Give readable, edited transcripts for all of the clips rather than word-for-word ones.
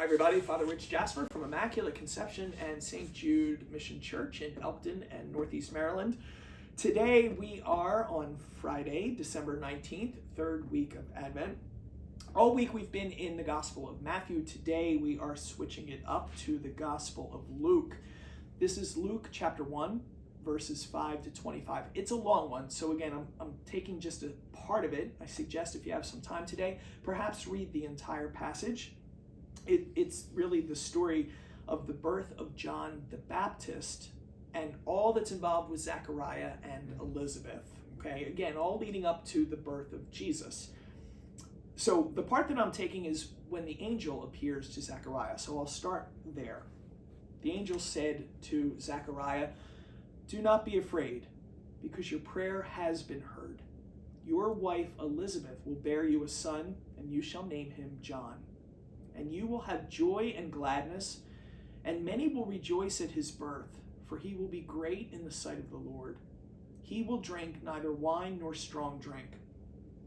Hi everybody, Father Rich Jasper from Immaculate Conception and St. Jude Mission Church in Elkton and Northeast Maryland. Today we are on Friday, December 19th, third week of Advent. All week we've been in the Gospel of Matthew. Today we are switching it up to the Gospel of Luke. This is Luke chapter 1, verses 5 to 25. It's a long one, so again, I'm taking just a part of it. I suggest if you have some time today, perhaps read the entire passage. It's really the story of the birth of John the Baptist and all that's involved with Zechariah and Elizabeth. Okay, again, all leading up to the birth of Jesus. So the part that I'm taking is when the angel appears to Zechariah. So I'll start there. The angel said to Zechariah, "Do not be afraid, because your prayer has been heard. Your wife Elizabeth will bear you a son, and you shall name him John. And you will have joy and gladness, and many will rejoice at his birth, for he will be great in the sight of the Lord. He will drink neither wine nor strong drink.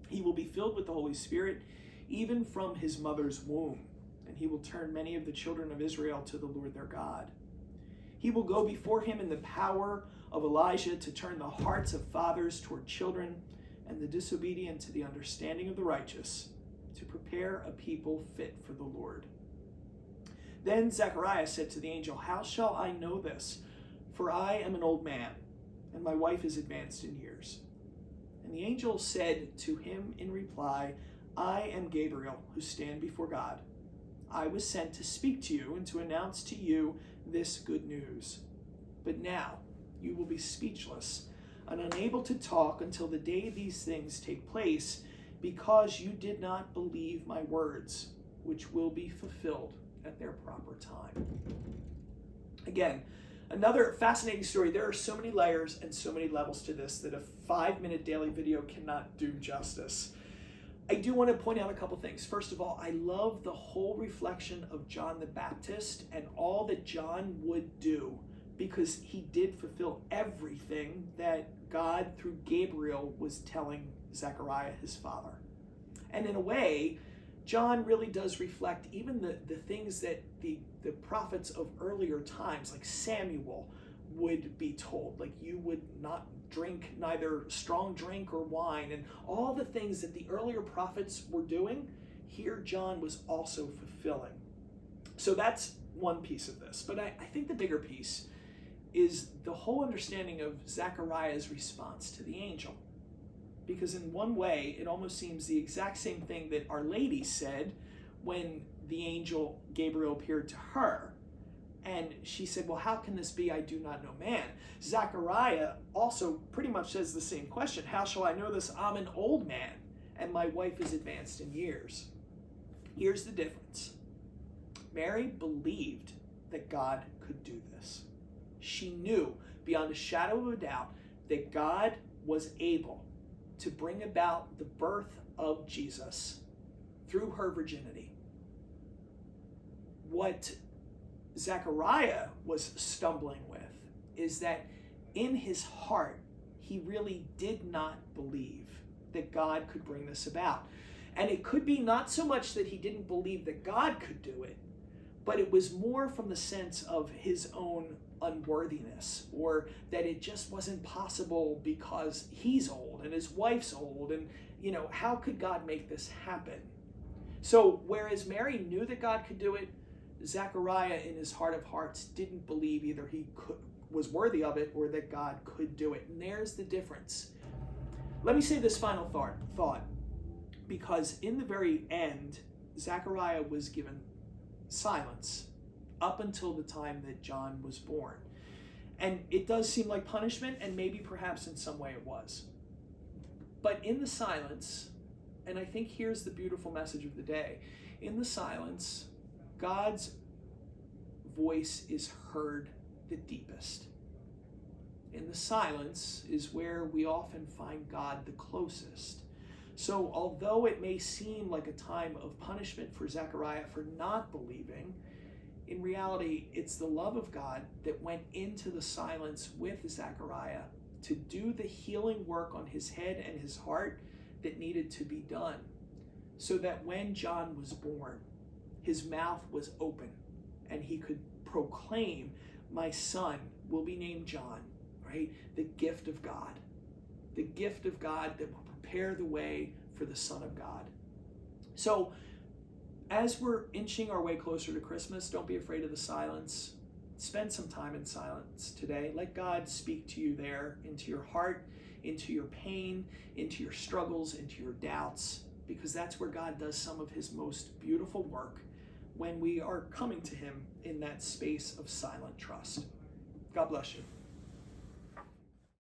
He will be filled with the Holy Spirit, even from his mother's womb, and he will turn many of the children of Israel to the Lord their God. He will go before him in the power of Elijah to turn the hearts of fathers toward children and the disobedient to the understanding of the righteous, to prepare a people fit for the Lord." Then Zechariah said to the angel, "How shall I know this? For I am an old man, and my wife is advanced in years." And the angel said to him in reply, "I am Gabriel, who stand before God. I was sent to speak to you and to announce to you this good news. But now you will be speechless and unable to talk until the day these things take place, because you did not believe my words, which will be fulfilled at their proper time." Again, another fascinating story. There are so many layers and so many levels to this that a 5-minute daily video cannot do justice. I do want to point out a couple things. First of all, I love the whole reflection of John the Baptist and all that John would do, because he did fulfill everything that God, through Gabriel, was telling Zechariah, his father. And in a way, John really does reflect even the things that the prophets of earlier times, like Samuel, would be told. Like, you would not drink neither strong drink or wine, and all the things that the earlier prophets were doing, here John was also fulfilling. So that's one piece of this. But I think the bigger piece is the whole understanding of Zechariah's response to the angel. Because in one way, it almost seems the exact same thing that Our Lady said when the angel Gabriel appeared to her. And she said, "Well, how can this be? I do not know man." Zechariah also pretty much says the same question. "How shall I know this? I'm an old man, and my wife is advanced in years." Here's the difference. Mary believed that God could do this. She knew beyond a shadow of a doubt that God was able to bring about the birth of Jesus through her virginity. What Zechariah was stumbling with is that in his heart, he really did not believe that God could bring this about. And it could be not so much that he didn't believe that God could do it, but it was more from the sense of his own unworthiness, or that it just wasn't possible because he's old and his wife's old, and how could God make this happen? So whereas Mary knew that God could do it, Zechariah in his heart of hearts didn't believe either he was worthy of it or that God could do it. And there's the difference. Let me say this final thought, because in the very end, Zechariah was given silence up until the time that John was born. And it does seem like punishment, and maybe perhaps in some way it was. But in the silence, and I think here's the beautiful message of the day, in the silence, God's voice is heard the deepest. In the silence is where we often find God the closest. So although it may seem like a time of punishment for Zechariah for not believing, in reality, it's the love of God that went into the silence with Zechariah to do the healing work on his head and his heart that needed to be done, so that when John was born, his mouth was open and he could proclaim, my son will be named John, right? The gift of God. The gift of God that will prepare the way for the Son of God. So as we're inching our way closer to Christmas, don't be afraid of the silence. Spend some time in silence today. Let God speak to you there, into your heart, into your pain, into your struggles, into your doubts, because that's where God does some of his most beautiful work, when we are coming to him in that space of silent trust. God bless you.